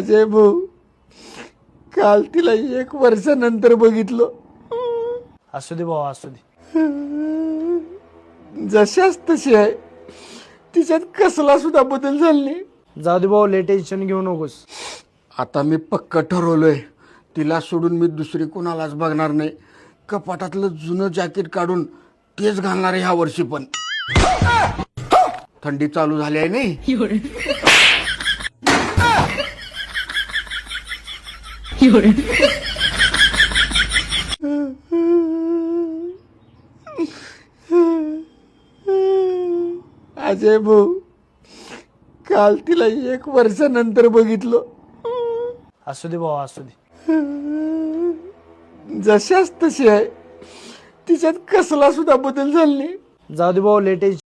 अजय भाऊ, काल तिला 1 वर्षानंतर बघितलं. असू दे भाऊ, असू दे. जशाच तशी आहे, तिच्यात कसला सुद्धा बदल झाला नाही. जाऊ दे भाऊ, लय टेन्शन घेऊ नकोस. आता मी पक्क ठरवलोय, तिला सोडून मी दुसरी कोणालाच बघणार नाही. कपाटातलं जुनं जॅकेट काढून तेच घालणार ह्या वर्षी पण. थंडी चालू झाली आहे नाही. अजय भाऊ, काल तिला 1 वर्षानंतर बघितलं. असू दे भाऊ, असू दे. जशाच तशी आहे, तिच्यात कसला सुद्धा बदल झाला नाही. जाऊ दे भाऊ, लय टेन्शन